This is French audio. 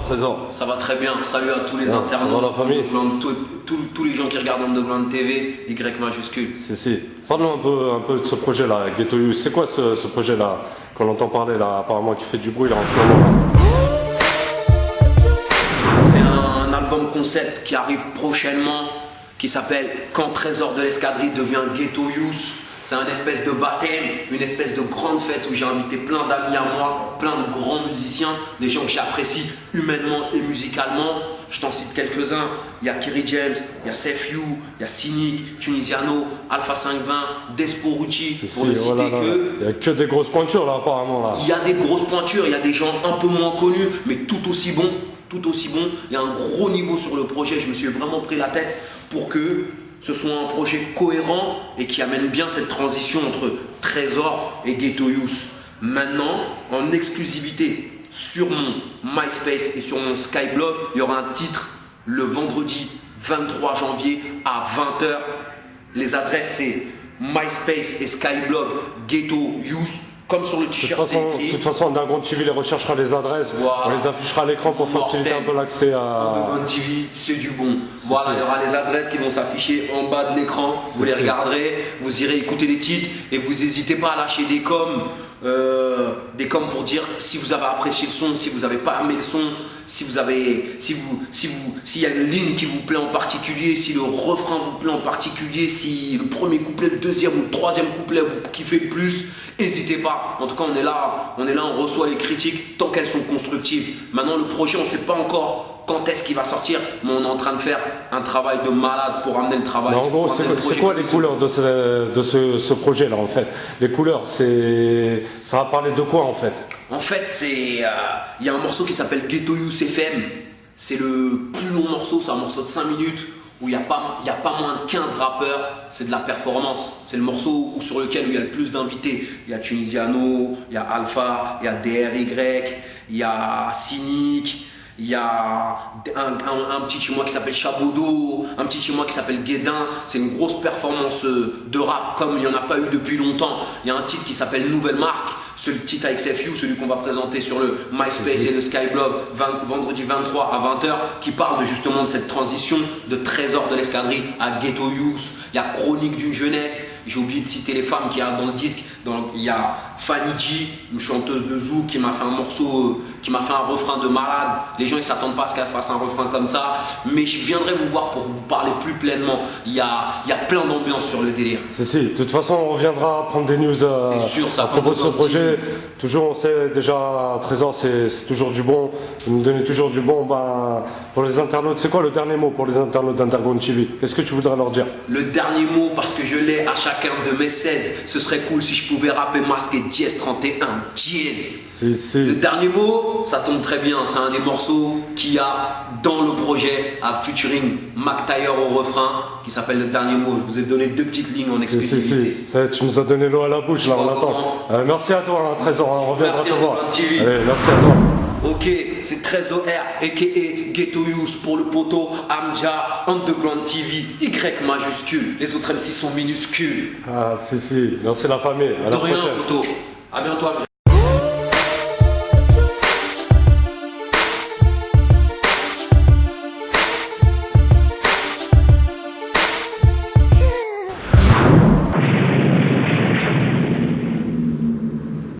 Trésor? Ça va très bien. Salut à tous les Bien, internautes, ça va, la famille? tous les gens qui regardent Underground TV, Y majuscule. Si. Parle-nous un peu de ce projet-là, Ghetto Youth. C'est quoi ce projet-là qu'on entend parler là, apparemment qui fait du bruit là en ce moment? C'est un album concept qui arrive prochainement, qui s'appelle Quand Trésor de l'Escadrille devient Ghetto Youth. C'est un espèce de baptême, une espèce de grande fête où j'ai invité plein d'amis à moi, plein de grands musiciens, des gens que j'apprécie humainement et musicalement. Je t'en cite quelques-uns. Il y a Kerry James, il y a Seth You, il y a Cynic, Tunisiano, Alpha 520, Desporucci, pour ne citer que. Il n'y a que des grosses pointures là apparemment là. Il y a des grosses pointures, il y a des gens un peu moins connus, mais tout aussi bons. Il y a un gros niveau sur le projet. Je me suis vraiment pris la tête pour que ce soit un projet cohérent et qui amène bien cette transition entre Trésor et Ghetto Youth. Maintenant, en exclusivité sur mon MySpace et sur mon Skyblog, il y aura un titre le vendredi 23 janvier à 20 h. Les adresses c'est MySpace et Skyblog Ghetto Youth. Comme sur le t-shirt, c'est écrit. De toute façon, Underground TV les recherchera les adresses, voilà. On les affichera à l'écran pour faciliter un peu l'accès à. Underground TV, c'est du bon. Voilà, il y aura les adresses qui vont s'afficher en bas de l'écran. Vous les regarderez, vous irez écouter les titres et vous n'hésitez pas à lâcher des coms pour dire si vous avez apprécié le son, si vous n'avez pas aimé le son, s'il y a une ligne qui vous plaît en particulier, si le refrain vous plaît en particulier, si le premier couplet, le deuxième ou le troisième couplet vous kiffez plus, n'hésitez pas. En tout cas, on est là, on reçoit les critiques tant qu'elles sont constructives. Maintenant, le projet, on ne sait pas encore quand est-ce qu'il va sortir, mais on est en train de faire un travail de malade pour amener le travail. Mais en gros, c'est quoi les couleurs de ce projet-là en fait? Les couleurs, ça va parler de quoi en fait? En fait, il y a un morceau qui s'appelle Ghetto Youth FM. C'est le plus long morceau, c'est un morceau de 5 minutes où il n'y a pas moins de 15 rappeurs. C'est de la performance. C'est le morceau sur lequel il y a le plus d'invités. Il y a Tunisiano, il y a Alpha, il y a DRY, il y a Cynic. Il y a un petit chez moi qui s'appelle Chabodo, un petit chez moi qui s'appelle Guédin. C'est une grosse performance de rap comme il n'y en a pas eu depuis longtemps. Il y a un titre qui s'appelle Nouvelle Marque. Ce titre avec Seth You, celui qu'on va présenter sur le MySpace et le Skyblog vendredi 23 à 20 h, qui parle justement de cette transition de Trésor de l'Escadrille à Ghetto Youth. Il y a Chronique d'une jeunesse. J'ai oublié de citer les femmes qu'il y a dans le disque. Il y a Fanny G, une chanteuse de zouk qui m'a fait un morceau, qui m'a fait un refrain de malade. Les gens ils s'attendent pas à ce qu'elle fasse un refrain comme ça, mais je viendrai vous voir pour vous parler plus pleinement. Il y a plein d'ambiance sur le délire. Si. De toute façon, on reviendra prendre des news à propos de ce projet. Toujours, on sait déjà, Trésor, c'est toujours du bon. Vous nous donnez toujours du bon. Pour les internautes, c'est quoi le dernier mot pour les internautes d'Underground TV? Qu'est-ce que tu voudrais leur dire? Le dernier mot, parce que je l'ai à chacun de mes 16, ce serait cool si je pouvais rapper masqué dièse 31, dièse. Le dernier mot, ça tombe très bien, c'est un des morceaux qu'il y a dans le projet à featuring Mac Taylor au refrain qui s'appelle Le Dernier Mot. Je vous ai donné 2 petites lignes en exclusivité. Tu nous as donné l'eau à la bouche là, on attend. Merci à toi, Trésor, on reviendra te voir. Allez, merci à toi. Ok, c'est Trésor R, a.k.a. Ghetto Youth pour le poteau, Amja, Underground TV, Y majuscule, les autres MC sont minuscules. Merci la famille, à la prochaine. De rien, poteau, à bientôt Amja.